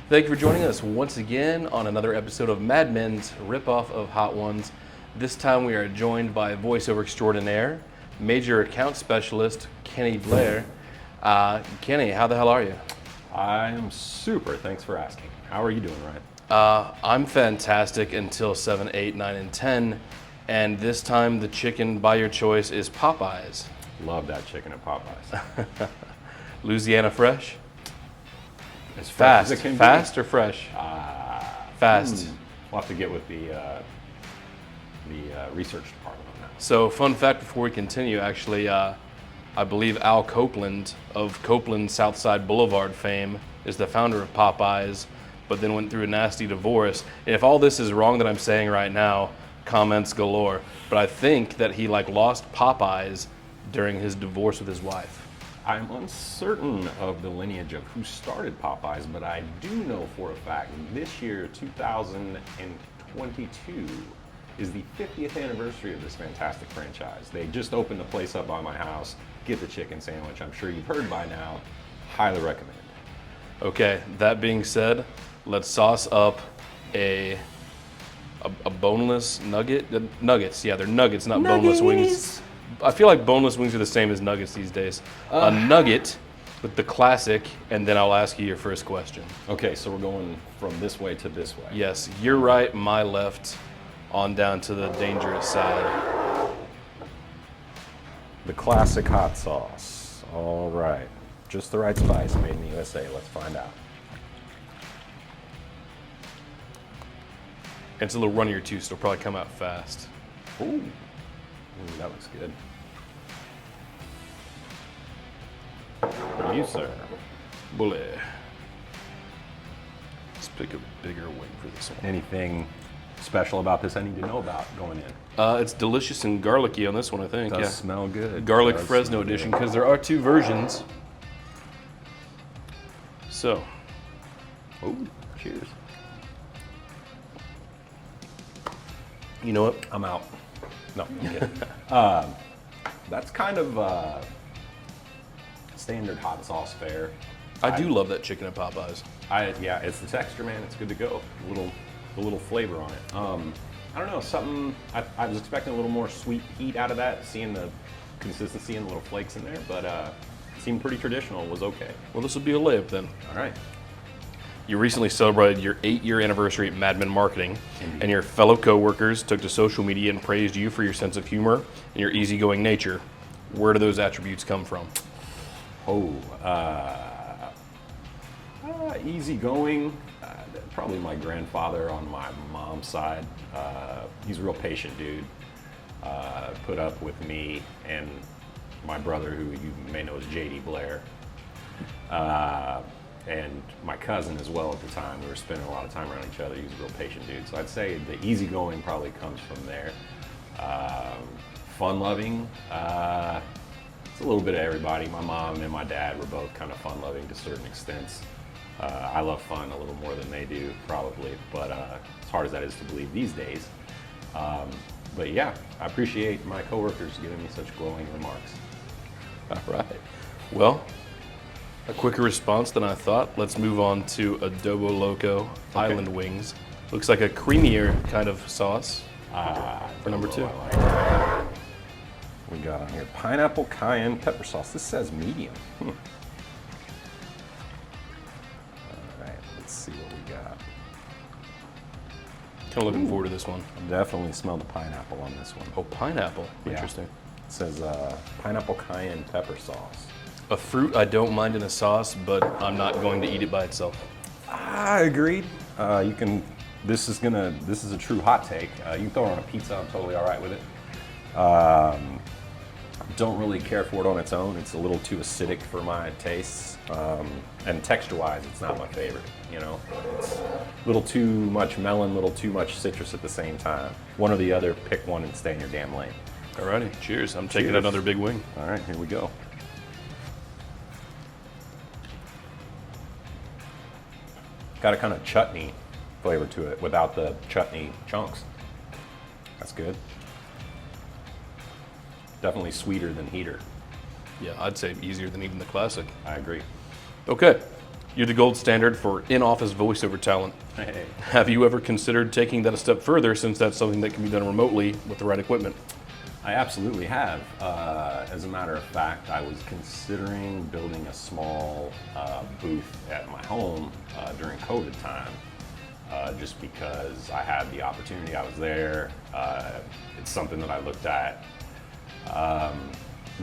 Thank you for joining us once again on another episode of Mad Men's ripoff of Hot Ones. This time we are joined by voiceover extraordinaire, major account specialist, Kenny Blair. Kenny, how the hell are you? I am super, thanks for asking. How are you doing, Ryan? I'm fantastic until 7, 8, 9, and 10. And this time the chicken by your choice is Popeyes. Love that chicken at Popeyes. Louisiana fresh? As fresh Fast. as it can Fast or fresh? Fast. We'll have to get with the research department on that. So, fun fact before we continue, actually, I believe Al Copeland of Copeland Southside Boulevard fame is the founder of Popeyes, but then went through a nasty divorce. And if all this is wrong that I'm saying right now, comments galore. But I think that he lost Popeyes during his divorce with his wife. I'm uncertain of the lineage of who started Popeyes, but I do know for a fact this year, 2022, is the 50th anniversary of this fantastic franchise. They just opened the place up by my house. Get the chicken sandwich. I'm sure you've heard by now. Highly recommend. Okay, that being said, let's sauce up a boneless nugget. Nuggets, yeah, they're nuggets, not boneless wings. I feel like boneless wings are the same as nuggets these days. A nugget with the classic, and then I'll ask you your first question. Okay, so we're going from this way to this way. Yes, your right, my left, on down to the dangerous side. The classic hot sauce. All right. Just the right spice, made in the USA. Let's find out. It's a little runnier too, so it'll probably come out fast. Ooh, that looks good. What do you, sir? Bully. Let's pick a bigger wing for this one. Anything special about this I need to know about going in? It's delicious and garlicky on this one, I think. Does Yeah. smell good. Garlic Does Fresno smell good. edition, because there are two versions. So, Ooh, cheers. you know what? I'm out. No, I'm kidding. That's kind of standard hot sauce fare. I do love that chicken at Popeyes. Yeah, it's the texture, man. It's good to go. A little flavor on it. I don't know, something. I was expecting a little more sweet heat out of that, seeing the consistency and the little flakes in there, but it seemed pretty traditional. It was okay. Well, this will be a layup then. All right. You recently celebrated your 8-year anniversary at Mad Men Marketing, Indeed. and your fellow coworkers took to social media and praised you for your sense of humor and your easygoing nature. Where do those attributes come from? Easygoing. Probably my grandfather on my mom's side. He's a real patient dude. Put up with me and my brother, who you may know as J.D. Blair. And my cousin as well at the time. We were spending a lot of time around each other. He was a real patient dude. So I'd say the easygoing probably comes from there. Fun-loving. It's a little bit of everybody. My mom and my dad were both kind of fun-loving to certain extents. I love fun a little more than they do, probably, but as hard as that is to believe these days. But yeah, I appreciate my coworkers giving me such glowing remarks. All right. Well, a quicker response than I thought. Let's move on to Adobo Loco Island Wings. Looks like a creamier kind of sauce for number 2. We got on here pineapple cayenne pepper sauce. This says medium. All right, let's see what we got. Kind of looking forward to this one. Definitely smell the pineapple on this one. Oh, pineapple. Yeah. Interesting. It says pineapple cayenne pepper sauce. A fruit I don't mind in a sauce, but I'm not going to eat it by itself. I agreed. You can. This is a true hot take. You can throw it on a pizza. I'm totally all right with it. Don't really care for it on its own. It's a little too acidic for my tastes, and texture-wise, it's not my favorite. You know, it's a little too much melon, a little too much citrus at the same time. One or the other. Pick one and stay in your damn lane. Alrighty, cheers. I'm taking Cheers. another big wing. All right, here we go. Got a kind of chutney flavor to it without the chutney chunks. That's good. Definitely sweeter than heater. Yeah, I'd say easier than even the classic. I agree. Okay, You're the gold standard for in-office voiceover talent. Hey. Have you ever considered taking that a step further, since that's something that can be done remotely with the right equipment? I absolutely have. As a matter of fact, I was considering building a small booth at my home during COVID time, just because I had the opportunity. I was there. It's something that I looked at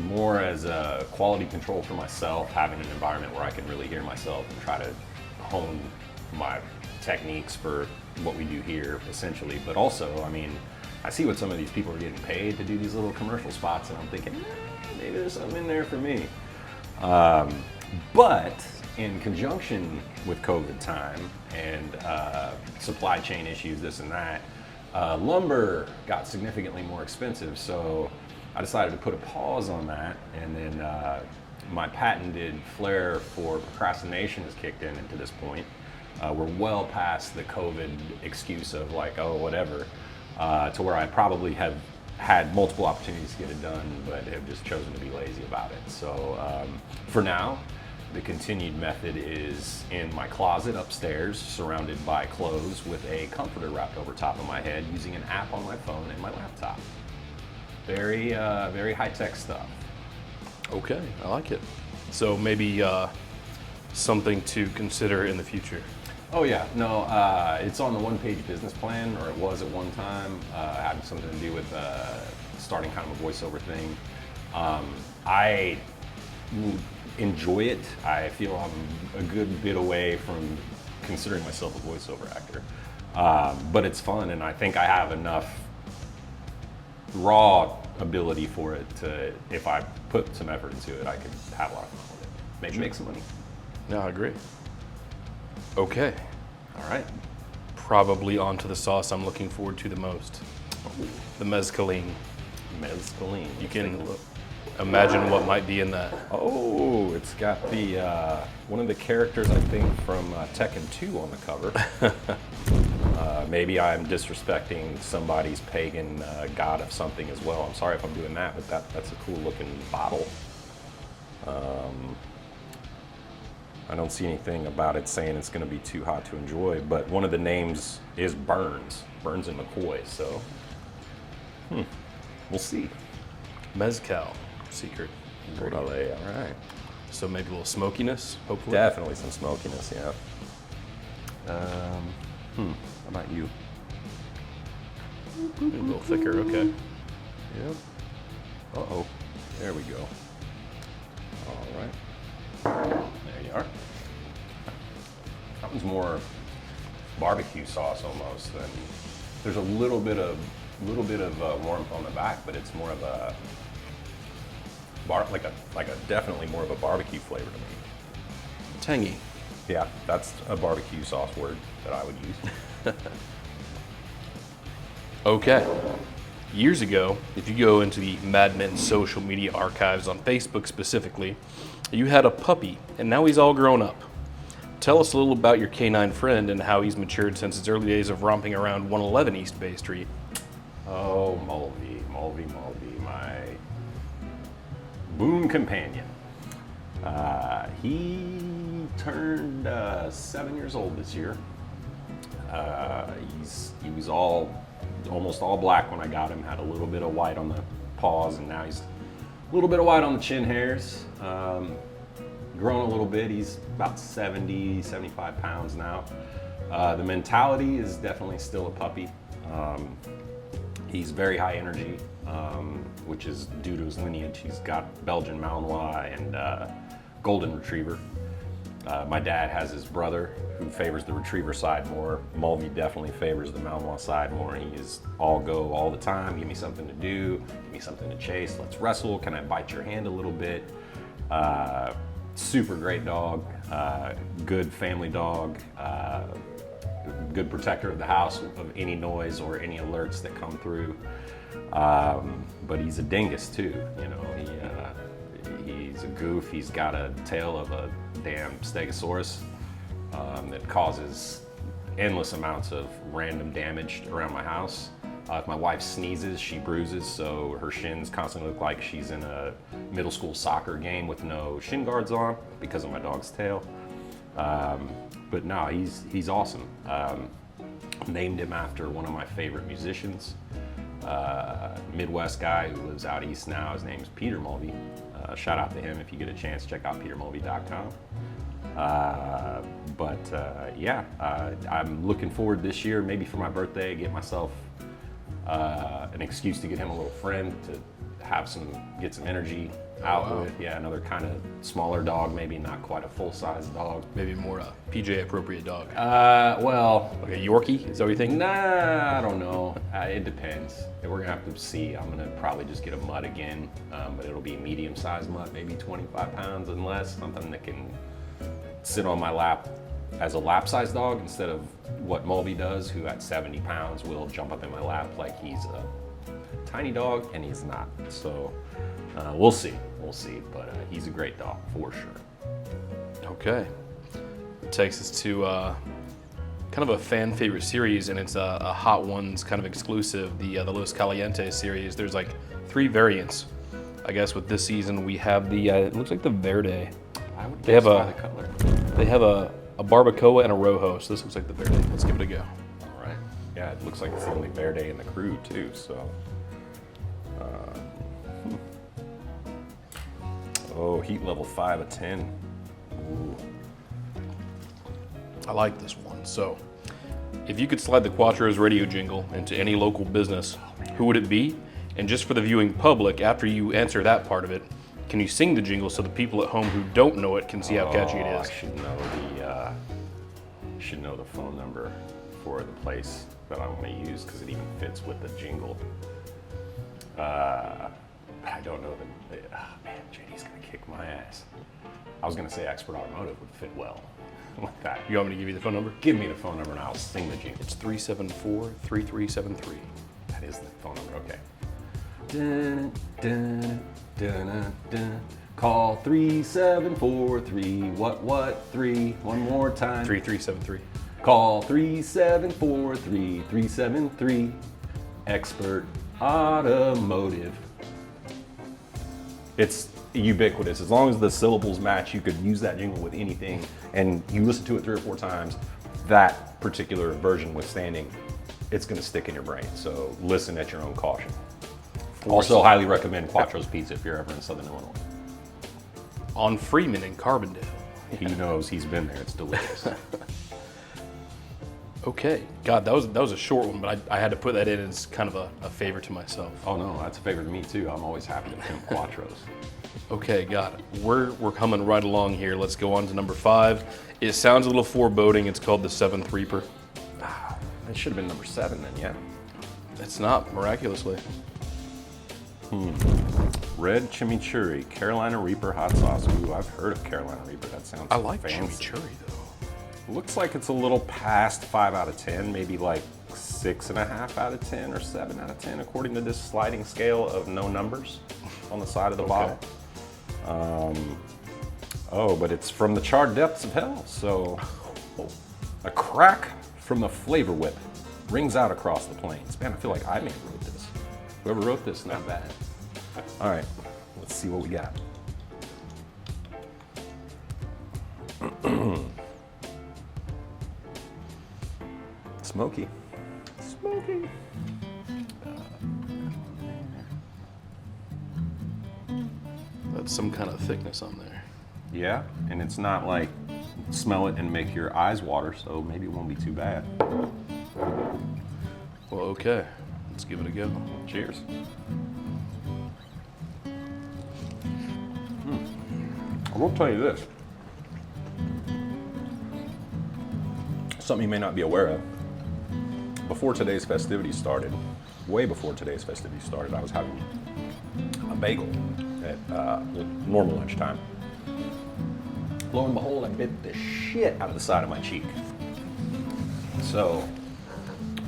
more as a quality control for myself, having an environment where I can really hear myself and try to hone my techniques for what we do here, essentially. But also, I mean, I see what some of these people are getting paid to do these little commercial spots, and I'm thinking, maybe there's something in there for me. But in conjunction with COVID time and supply chain issues, this and that, lumber got significantly more expensive. So I decided to put a pause on that, and then my patented flair for procrastination has kicked in to this point. We're well past the COVID excuse of like, oh, whatever. To where I probably have had multiple opportunities to get it done, but have just chosen to be lazy about it. So for now, the continued method is in my closet upstairs, surrounded by clothes with a comforter wrapped over top of my head, using an app on my phone and my laptop. Very, very high-tech stuff. Okay, I like it. So maybe something to consider in the future. Oh yeah, no, it's on the one-page business plan, or it was at one time. Having something to do with starting kind of a voiceover thing. I enjoy it. I feel I'm a good bit away from considering myself a voiceover actor, but it's fun, and I think I have enough raw ability for it to, if I put some effort into it, I could have a lot of fun with it. Maybe make some money. No, I agree. Okay. All right. Probably onto the sauce I'm looking forward to the most. Oh. The mezcaline. Mezcaline. You can imagine what might be in that. Oh, it's got the one of the characters, I think, from Tekken 2 on the cover. Maybe I'm disrespecting somebody's pagan god of something as well. I'm sorry if I'm doing that, but that's a cool looking bottle. I don't see anything about it saying it's going to be too hot to enjoy, but one of the names is Burns and McCoy, so we'll see. Mezcal Secret. Verde, all right. So maybe a little smokiness, hopefully. Definitely some smokiness, yeah. How about you? A little thicker, okay. Yep. Uh-oh. There we go. All right. There you are. That one's more barbecue sauce almost than. There's a little bit of warmth on the back, but it's more of a definitely more of a barbecue flavor to me. Tangy. Yeah, that's a barbecue sauce word that I would use. Okay. Years ago, if you go into the Mad Men social media archives on Facebook specifically, you had a puppy, and now he's all grown up. Tell us a little about your canine friend and how he's matured since its early days of romping around 111 East Bay Street. Oh, Mulvey, my boon companion. He turned 7 years old this year. He was almost all black when I got him, had a little bit of white on the paws, and now he's a little bit of white on the chin hairs. Grown a little bit. He's about 70, 75 pounds now. The mentality is definitely still a puppy. He's very high energy, which is due to his lineage. He's got Belgian Malinois and Golden Retriever. My dad has his brother who favors the Retriever side more. Mulvey definitely favors the Malinois side more. He is all go all the time. Give me something to do. Give me something to chase. Let's wrestle. Can I bite your hand a little bit? Super great dog. Good family dog. Good protector of the house of any noise or any alerts that come through. But he's a dingus too. You know, he's a goof. He's got a tail of a damn stegosaurus that causes endless amounts of random damage around my house. If my wife sneezes, she bruises, so her shins constantly look like she's in a middle school soccer game with no shin guards on because of my dog's tail. But no, he's awesome. Named him after one of my favorite musicians, Midwest guy who lives out east now. His name's Peter Mulvey. Shout out to him if you get a chance. Check out petermulvey.com. I'm looking forward this year, maybe for my birthday, get myself an excuse to get him a little friend to get some energy out with. Yeah, another kind of smaller dog, maybe not quite a full-size dog. Maybe more a PJ appropriate dog. Like a Yorkie, is that what you think? Nah, I don't know. It depends. We're gonna have to see. I'm gonna probably just get a mutt again, but it'll be medium-sized mutt, maybe 25 pounds and less, something that can sit on my lap as a lap-sized dog instead of what Mulvey does, who at 70 pounds will jump up in my lap like he's a tiny dog, and he's not. So we'll see, but he's a great dog for sure. Okay. It takes us to kind of a fan favorite series, and it's a Hot Ones kind of exclusive, the Los Caliente series. There's like 3 variants. I guess with this season we have the, it looks like the Verde. I would They have guess by the color. They have a barbacoa and a rojo, so this looks like the Verde. Let's give it a go. All right. Yeah, it looks like it's the only Verde in the crew too, so. Oh, heat level 5 of 10. Ooh. I like this one. So, if you could slide the Quattro's radio jingle into any local business, who would it be? And just for the viewing public, after you answer that part of it, can you sing the jingle so the people at home who don't know it can see how catchy it is? I should know the phone number for the place that I want to use because it even fits with the jingle. I don't know the. Man, JD's gonna kick my ass. I was gonna say Expert Automotive would fit well with that. You want me to give you the phone number? Give me the phone number and I'll sing the jingle. It's 374-3373. That is the phone number. Okay. Dun, dun, dun, dun, dun. Call 3743. What? 3. One more time. 3373. Call 3743-373. Expert Automotive. It's ubiquitous. As long as the syllables match, you could use that jingle with anything, and you listen to it 3 or 4 times, that particular version withstanding, it's gonna stick in your brain. So listen at your own caution. Also highly recommend Quattro's Pizza if you're ever in Southern Illinois. On Freeman in Carbondale. He knows, he's been there, it's delicious. Okay, God, that was a short one, but I had to put that in as kind of a favor to myself. Oh no, that's a favor to me too. I'm always happy to pimp Quattros. Okay, got it. We're coming right along here. Let's go on to number 5. It sounds a little foreboding. It's called the Seventh Reaper. It should have been number 7 then, yeah. It's not, miraculously. Red Chimichurri, Carolina Reaper hot sauce. Ooh, I've heard of Carolina Reaper. That sounds I like fancy. chimichurri though. Looks like it's a little past 5 out of 10, maybe like 6.5 out of 10 or 7 out of 10, according to this sliding scale of no numbers on the side of the bottle. Oh, but it's from the charred depths of hell. So a crack from the flavor whip rings out across the plains. Man, I feel like I may have wrote this. Whoever wrote this, not bad. All right, let's see what we got. Smoky. Smoky. That's some kind of thickness on there. Yeah, and it's not like smell it and make your eyes water, so maybe it won't be too bad. Well, okay. Let's give it a go. Cheers. I will tell you this. Something you may not be aware of. Before today's festivities started, way before today's festivities started, I was having a bagel at normal lunchtime. Lo and behold, I bit the shit out of the side of my cheek. So,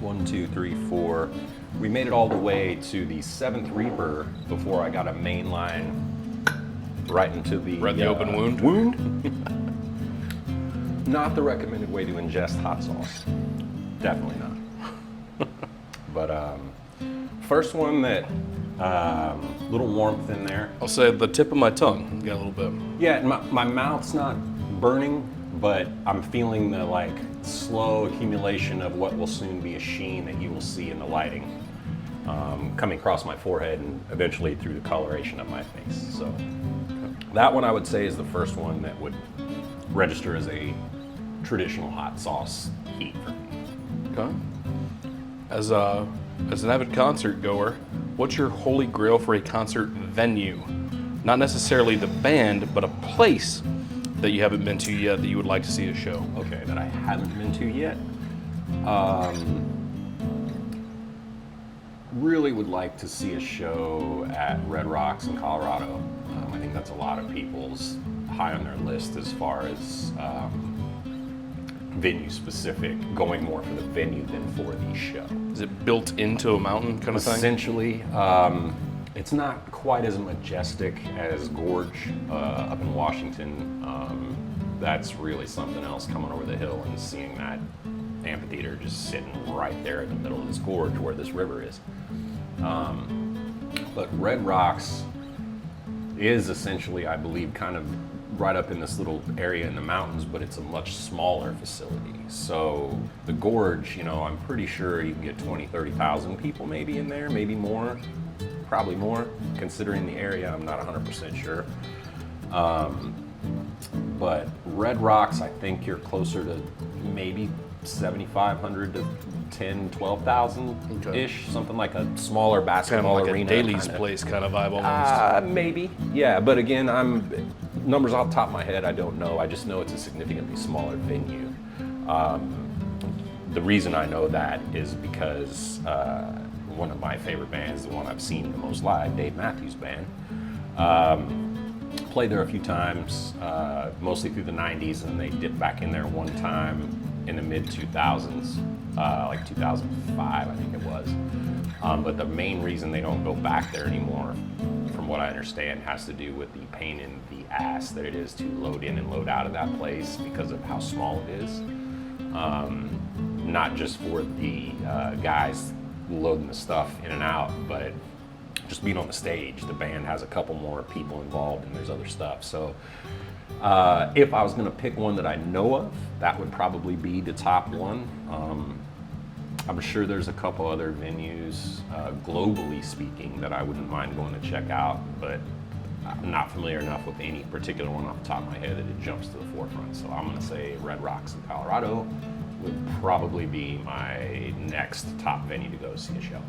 1, 2, 3, 4. We made it all the way to the 7th Reaper before I got a main line right into the open wound. Not the recommended way to ingest hot sauce. Definitely not. But first one that little warmth in there. I'll say the tip of my tongue got a little bit. Yeah, my mouth's not burning, but I'm feeling the like slow accumulation of what will soon be a sheen that you will see in the lighting, coming across my forehead and eventually through the coloration of my face. So that one I would say is the first one that would register as a traditional hot sauce heat for me. Okay. As an avid concert goer, what's your holy grail for a concert venue? Not necessarily the band, but a place that you haven't been to yet that you would like to see a show. Okay, that I haven't been to yet. Really would like to see a show at Red Rocks in Colorado. I think that's a lot of people's high on their list as far as venue specific, going more for the venue than for the show. Is it built into a mountain kind of thing? Essentially, it's not quite as majestic as Gorge up in Washington. That's really something else, coming over the hill and seeing that amphitheater just sitting right there in the middle of this gorge where this river is. But Red Rocks is essentially, I believe, kind of right up in this little area in the mountains, but it's a much smaller facility. So the gorge, I'm pretty sure you can get 20, 30,000 people maybe in there, maybe more, probably more, considering the area. I'm not 100% sure. But Red Rocks, I think you're closer to maybe 7,500 to 10, 12,000-ish, something like a smaller basketball kind of like arena. a Daly's place kind of vibe almost. Maybe, yeah. But again, numbers off the top of my head, I don't know. I just know it's a significantly smaller venue. The reason I know that is because one of my favorite bands, the one I've seen the most live, Dave Matthews Band, played there a few times, mostly through the 90s, and they dipped back in there one time in the mid-2000s, like 2005, I think it was. But the main reason they don't go back there anymore, from what I understand, has to do with the pain in the ass that it is to load in and load out of that place because of how small it is. Not just for the guys loading the stuff in and out, but just being on the stage. The band has a couple more people involved and there's other stuff. So if I was going to pick one that I know of, that would probably be the top one. I'm sure there's a couple other venues, globally speaking, that I wouldn't mind going to check out, but I'm not familiar enough with any particular one off the top of my head that it jumps to the forefront. So I'm going to say Red Rocks in Colorado would probably be my next top venue to go see a show.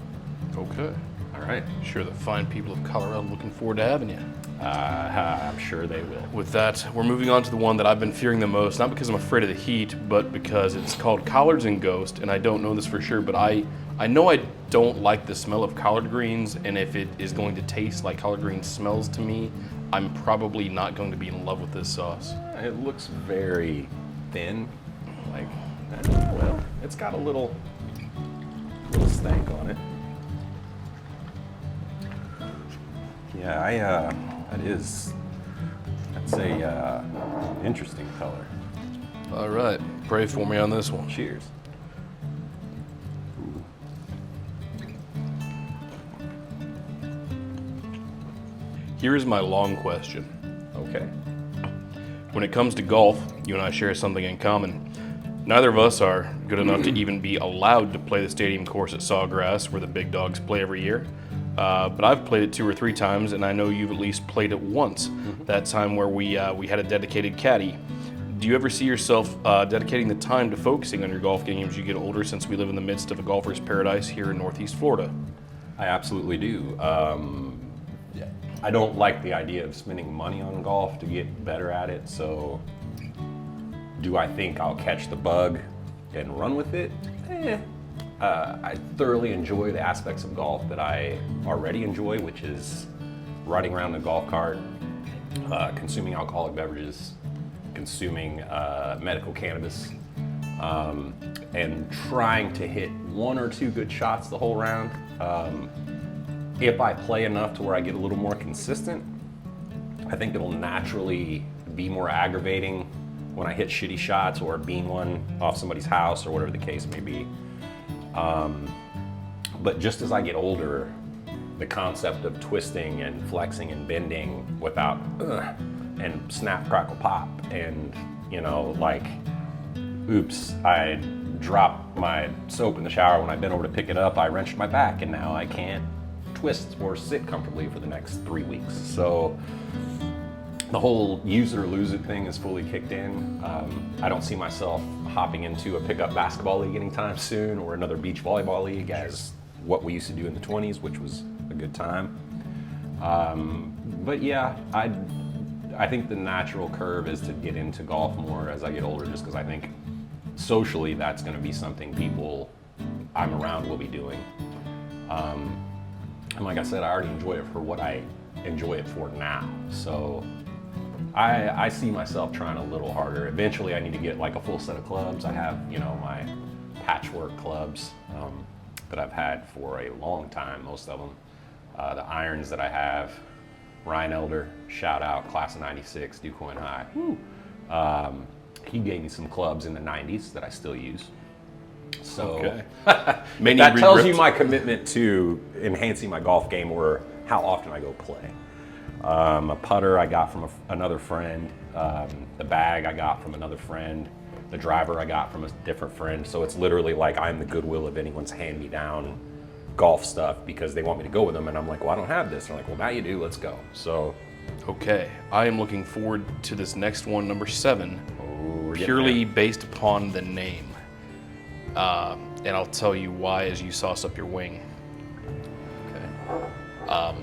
Okay. All right. Sure, the fine people of Colorado looking forward to having you. I'm sure they will. With that, we're moving on to the one that I've been fearing the most, not because I'm afraid of the heat, but because it's called Collards and Ghost, and I don't know this for sure, but I know I don't like the smell of collard greens, and if it is going to taste like collard greens smells to me, I'm probably not going to be in love with this sauce. It looks very thin, like, well, it's got a little stank on it. Yeah, that's a interesting color. All right, pray for me on this one. Cheers. Here's my long question. Okay. When it comes to golf, you and I share something in common. Neither of us are good enough to even be allowed to play the stadium course at Sawgrass, where the big dogs play every year. But I've played it 2 or 3 times, and I know you've at least played it once. That time where we had a dedicated caddy. Do you ever see yourself dedicating the time to focusing on your golf game as you get older, since we live in the midst of a golfer's paradise here in Northeast Florida? I absolutely do. I don't like the idea of spending money on golf to get better at it, so do I think I'll catch the bug and run with it? I thoroughly enjoy the aspects of golf that I already enjoy, which is riding around in a golf cart, consuming alcoholic beverages, consuming medical cannabis, and trying to hit 1 or 2 good shots the whole round. If I play enough to where I get a little more consistent, I think it'll naturally be more aggravating when I hit shitty shots or beam one off somebody's house or whatever the case may be. But just as I get older, the concept of twisting and flexing and bending without and snap, crackle, pop, and You know, like, oops, I dropped my soap in the shower. When I bent over to pick it up, I wrenched my back, and now I can't twist or sit comfortably for the next 3 weeks. So the whole use it or lose it thing is fully kicked in. I don't see myself hopping into a pickup basketball league anytime soon, or another beach volleyball league as what we used to do in the 20s, which was a good time. But yeah, I think the natural curve is to get into golf more as I get older, just because I think socially that's going to be something people I'm around will be doing. And like I said, I already enjoy it for what I enjoy it for now. So I see myself trying a little harder. Eventually I need to get like a full set of clubs. I have, you know, my patchwork clubs that I've had for a long time, most of them. The irons that I have, Ryan Elder, shout out, class of 96, DuQuoin High. He gave me some clubs in the 90s that I still use. So Okay. that tells you my commitment to enhancing my golf game, or how often I go play. A putter I got from another friend. The bag I got from another friend. The driver I got from a different friend. So it's literally like I'm the goodwill of anyone's hand-me-down golf stuff because they want me to go with them, and I'm like, well, I don't have this. They're like, well, now you do, let's go. So Okay, I am looking forward to this next one, number 7, we're getting purely there. based upon the name. And I'll tell you why as you sauce up your wing. Okay.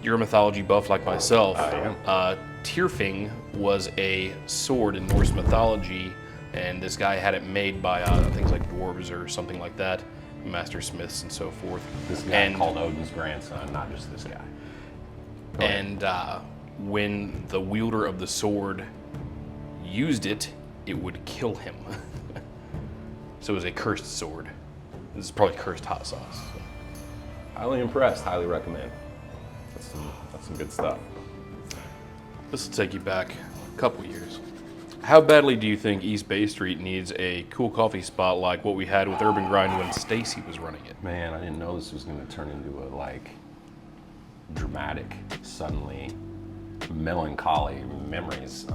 You're a mythology buff like myself. I am. Tyrfing was a sword in Norse mythology, and this guy had it made by things like dwarves or something like that, master smiths and so forth. This guy called Odin's grandson, not just this guy. Go ahead. And when the wielder of the sword used it, it would kill him. So it was a cursed sword. This is probably cursed hot sauce. Highly impressed, highly recommend. That's some good stuff. This will take you back a couple years. How badly do you think East Bay Street needs a cool coffee spot like what we had with Urban Grind when Stacy was running it? Man, I didn't know this was going to turn into a like dramatic, suddenly melancholy memories.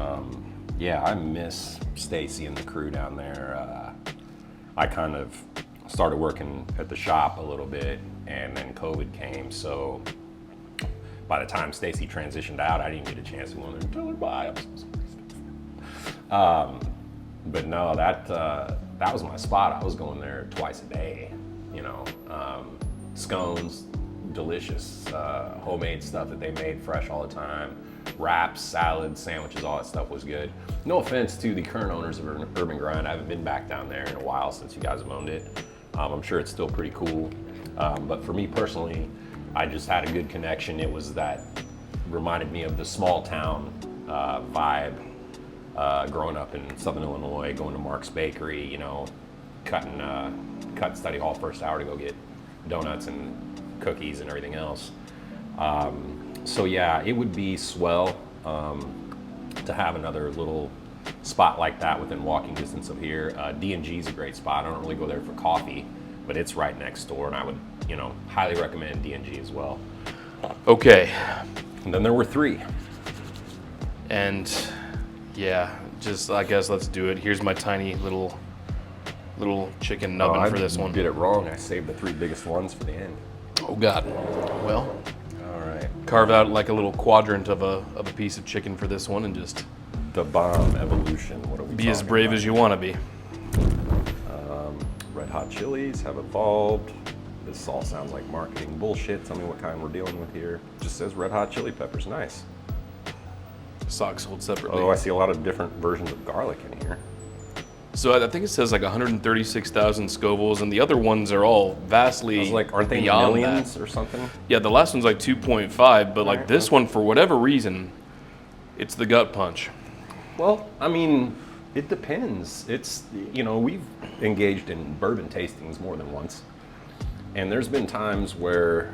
Yeah, I miss Stacy and the crew down there. I kind of started working at the shop a little bit, and then COVID came. So by the time Stacy transitioned out, I didn't get a chance to go in there and tell her bye. But no, that was my spot. I was going there twice a day. You know, scones, delicious, homemade stuff that they made fresh all the time. Wraps, salads, sandwiches, all that stuff was good. No offense to the current owners of Urban Grind. I haven't been back down there in a while since you guys have owned it. I'm sure it's still pretty cool. But for me personally, I just had a good connection. It was that reminded me of the small town vibe. Growing up in Southern Illinois, going to Mark's Bakery, you know, cut study hall first hour to go get donuts and cookies and everything else. So yeah, it would be swell to have another little spot like that within walking distance of here. D&G is a great spot. I don't really go there for coffee, but it's right next door, and I would, you know, highly recommend D&G as well. Okay. And then there were 3. And yeah, just I guess let's do it. Here's my tiny little chicken nubbin for this one. I did it wrong. I saved the 3 biggest ones for the end. Oh God. Well, All right. carve out like a little quadrant of a piece of chicken for this one, and just The bomb evolution. What are we be as talking brave about? as you want to be. Red hot chilies have evolved. This all sounds like marketing bullshit. Tell me what kind we're dealing with here. Just says red hot chili peppers. Nice. Socks sold separately. Although I see a lot of different versions of garlic in here. So I think it says like 136,000 Scovilles, and the other ones are all vastly I was like, aren't they beyond millions that. or something? Yeah, the last one's like 2.5, but like Alright, this one, for whatever reason, it's the gut punch. Well, I mean, it depends. It's, you know, we've engaged in bourbon tastings more than once. And there's been times where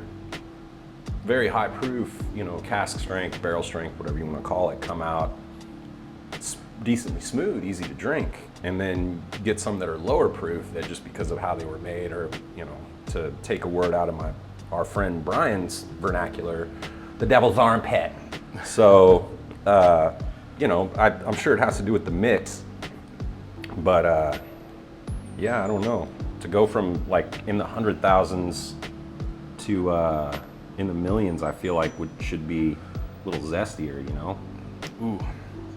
very high proof, you know, cask strength, barrel strength, whatever you want to call it, come out decently smooth, easy to drink. And then get some that are lower proof that just because of how they were made, or, you know, to take a word out of our friend Brian's vernacular, the devil's armpit. So, you know, I'm sure it has to do with the mix. But yeah, I don't know. To go from like in the 100,000s to in the millions, I feel like should be a little zestier, you know? Ooh.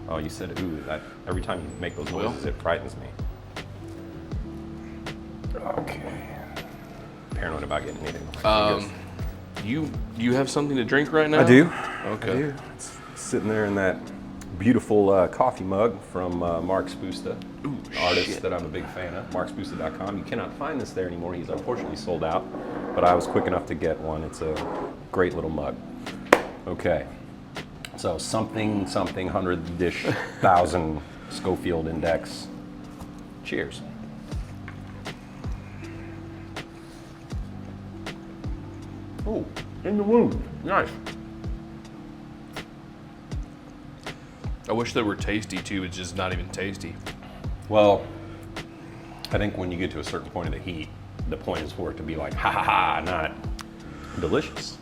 Oh, you said ooh. That every time you make those noises, it frightens me. Okay. Paranoid about getting anything on my fingers. You have something to drink right now? I do. Okay. I do. It's sitting there in that beautiful coffee mug from Mark Spusta, artist that I'm a big fan of. MarkSpusta.com. You cannot find this there anymore. He's unfortunately sold out, but I was quick enough to get one. It's a great little mug. Okay. So something 100-ish thousand Schofield index. Cheers. Oh, in the wound. Nice. I wish they were tasty too. It's just not even tasty. Well, I think when you get to a certain point of the heat, the point is for it to be like, ha ha ha, not delicious.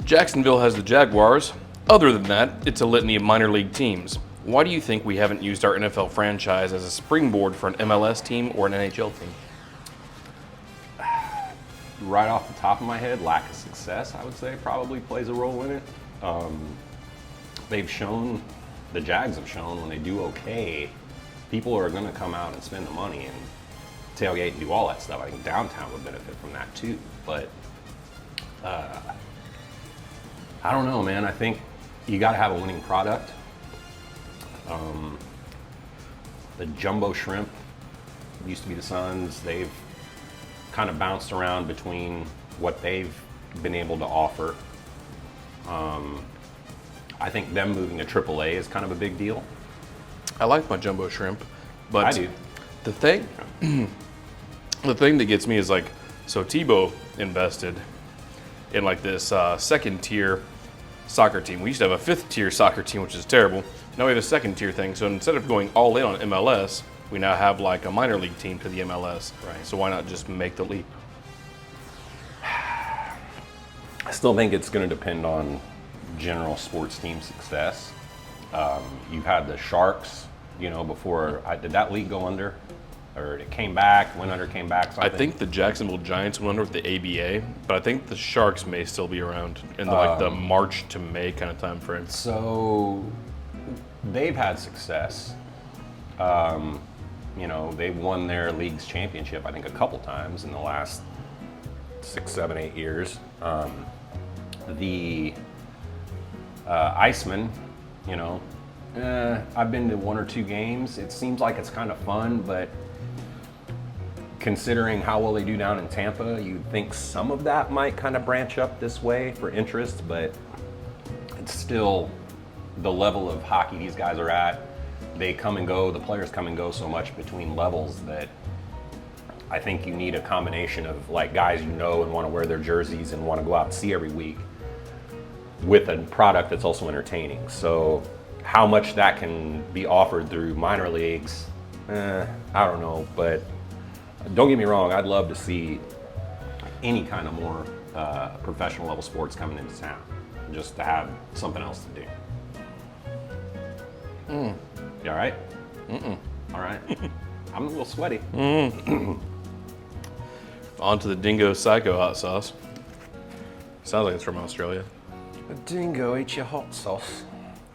Jacksonville has the Jaguars. Other than that, it's a litany of minor league teams. Why do you think we haven't used our NFL franchise as a springboard for an MLS team or an NHL team? Right off the top of my head, lack of success, I would say, probably plays a role in it. They've shown, the Jags have shown, when they do okay, people are going to come out and spend the money and tailgate and do all that stuff. I think downtown would benefit from that too. But I don't know, man. I think you got to have a winning product. The jumbo shrimp used to be the Suns. They've kind of bounced around between what they've been able to offer. I think them moving to AAA is kind of a big deal. I like my jumbo shrimp, but I do. The thing that gets me is like, so Tebow invested in like this second tier soccer team. We used to have a fifth tier soccer team, which is terrible. Now we have a second tier thing. So instead of going all in on MLS, we now have like a minor league team to the MLS. Right. So why not just make the leap? I still think it's going to depend on general sports team success. You've had the Sharks, you know, before. Did that league go under? Or it came back, went under, came back, something? I think the Jacksonville Giants went under with the ABA, but I think the Sharks may still be around in the March to May kind of time frame. So they've had success. You know, they've won their league's championship, I think, a couple times in the last 6, 7, 8 years. The Iceman, you know, I've been to 1 or 2 games. It seems like it's kind of fun, but considering how well they do down in Tampa, you'd think some of that might kind of branch up this way for interest, but it's still the level of hockey these guys are at. They come and go, the players come and go so much between levels that I think you need a combination of like guys you know and want to wear their jerseys and want to go out and see every week with a product that's also entertaining. So how much that can be offered through minor leagues, I don't know, but don't get me wrong, I'd love to see any kind of more professional level sports coming into town, just to have something else to do. You all right? All right. I'm a little sweaty. On to the Dingo Psycho Hot Sauce. Sounds like it's from Australia. A dingo ate your hot sauce.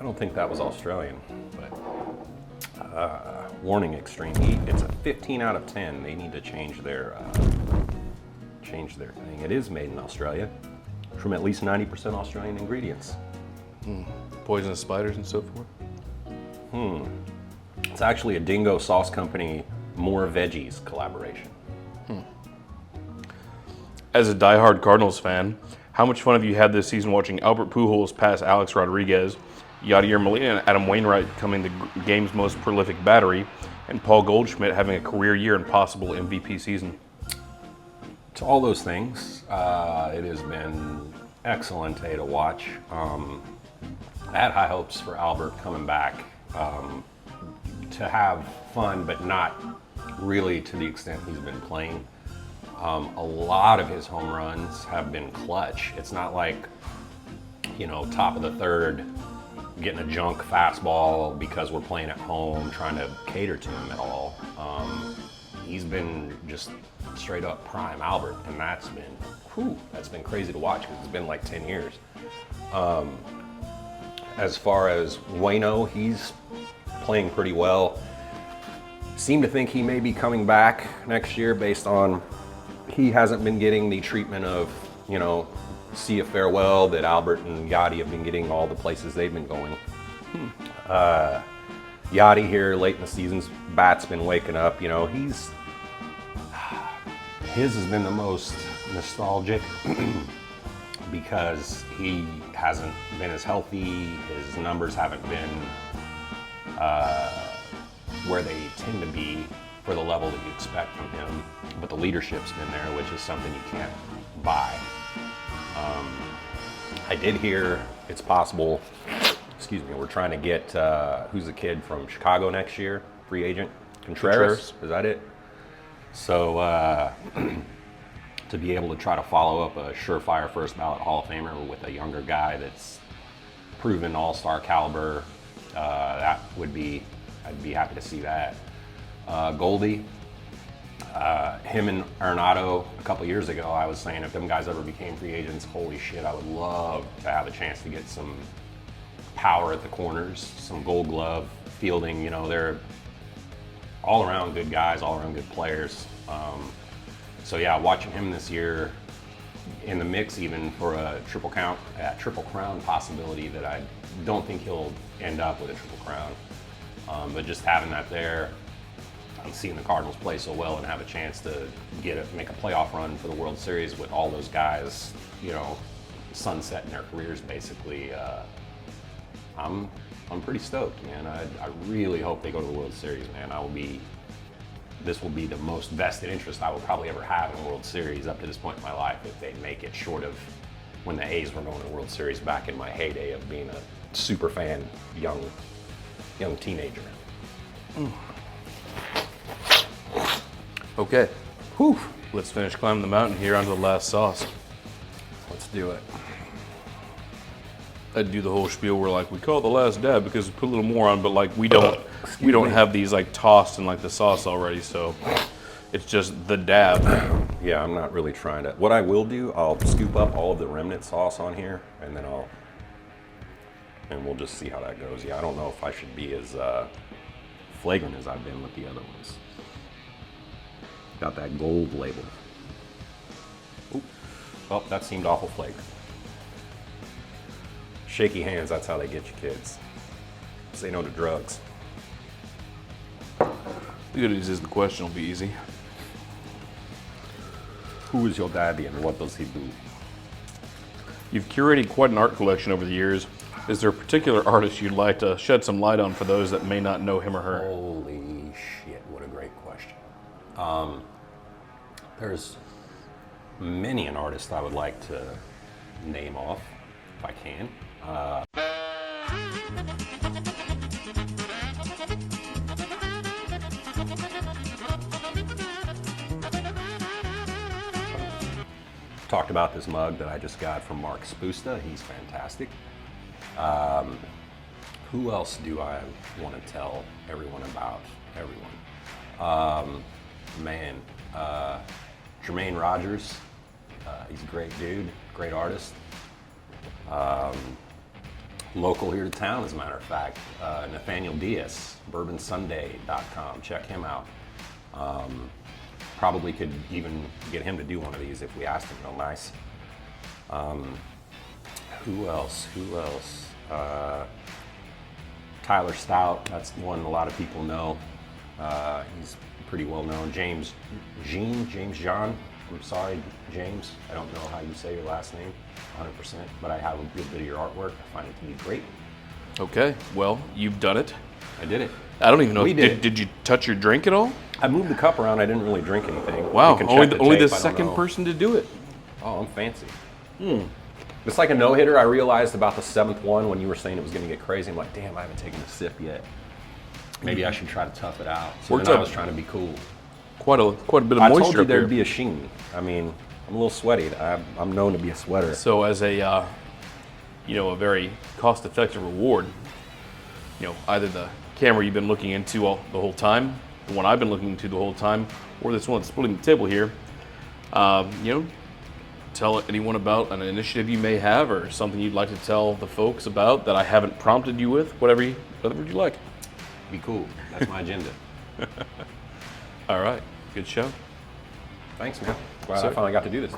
I don't think that was Australian, but warning, extreme heat. It's a 15 out of 10. They need to change their thing. It is made in Australia from at least 90% Australian ingredients. Poisonous spiders and so forth. It's actually a Dingo Sauce Company More Veggies collaboration. As a diehard Cardinals fan, how much fun have you had this season watching Albert Pujols pass Alex Rodriguez, Yadier Molina and Adam Wainwright becoming the game's most prolific battery, and Paul Goldschmidt having a career year and possible MVP season? To all those things, it has been excellent to watch. I had high hopes for Albert coming back to have fun, but not really to the extent he's been playing. A lot of his home runs have been clutch. It's not like, you know, top of the third, getting a junk fastball because we're playing at home, trying to cater to him at all. He's been just straight up prime Albert, and that's been crazy to watch because it's been like 10 years. As far as Wayno, he's playing pretty well. Seem to think he may be coming back next year based on he hasn't been getting the treatment of, see a farewell that Albert and Yachty have been getting all the places they've been going. Yachty here late in the season's bat's been waking up. His has been the most nostalgic because he hasn't been as healthy. His numbers haven't been where they tend to be for the level that you expect from him. But the leadership's been there, which is something you can't buy. I did hear it's possible, we're trying to get, who's the kid from Chicago next year? Free agent? Contreras? Is that it? So, to be able to try to follow up a surefire first ballot Hall of Famer with a younger guy that's proven all-star caliber, I'd be happy to see that. Goldie, him and Arenado a couple years ago, I was saying if them guys ever became free agents, holy shit, I would love to have a chance to get some power at the corners, some Gold Glove fielding. They're all around good guys, all around good players. So yeah, watching him this year in the mix even for a triple crown possibility that I don't think he'll end up with a triple crown. But just having that there, and seeing the Cardinals play so well and have a chance to make a playoff run for the World Series with all those guys, sunsetting their careers basically. I'm pretty stoked, man. I really hope they go to the World Series, man. This will be the most vested interest I will probably ever have in a World Series up to this point in my life if they make it, short of when the A's were going to the World Series back in my heyday of being a super fan, young teenager. Okay. Whew. Let's finish climbing the mountain here onto the last sauce. Let's do it. I'd do the whole spiel where we call it the last dab because we put a little more on, but we don't have these tossed in the sauce already, so it's just the dab. Yeah, I'm not really trying to. What I will do, I'll scoop up all of the remnant sauce on here, and then we'll just see how that goes. Yeah, I don't know if I should be as flagrant as I've been with the other ones. Got that gold label. Oop. Oh, that seemed awful flagrant. Shaky hands, that's how they get you kids. Say no to drugs. The good news is the question will be easy. Who is your daddy and what does he do? You've curated quite an art collection over the years. Is there a particular artist you'd like to shed some light on for those that may not know him or her? Holy shit, what a great question. There's many an artist I would like to name off, if I can. Talked about this mug that I just got from Mark Spusta. He's fantastic. Who else do I want to tell everyone about? Jermaine Rogers. He's a great dude, great artist. Local here to town, as a matter of fact. Nathaniel Diaz, bourbonsunday.com. Check him out. Probably could even get him to do one of these if we asked him real nice. Who else? Tyler Stout, that's one a lot of people know. He's pretty well known. James John. I'm sorry, James. I don't know how you say your last name 100%, but I have a good bit of your artwork. I find it to be great. Okay, well, you've done it. I did it. I don't even know. Did you touch your drink at all? I moved the cup around. I didn't really drink anything. Wow, only the second person to do it. Oh, I'm fancy. It's like a no-hitter. I realized about the seventh one when you were saying it was going to get crazy. I'm like, damn, I haven't taken a sip yet. Maybe I should try to tough it out. So then I was trying to be cool. Quite a bit of moisture. I told you there'd be a sheen. I mean, I'm a little sweaty. I'm known to be a sweater. So as a very cost-effective reward, either the camera you've been looking into the whole time, the one I've been looking to the whole time, or this one that's splitting the table here, you know, tell anyone about an initiative you may have or something you'd like to tell the folks about that I haven't prompted you with, whatever you like. Be cool. That's my agenda. All right, good show. Thanks, man. Glad Sir. I finally got to do this.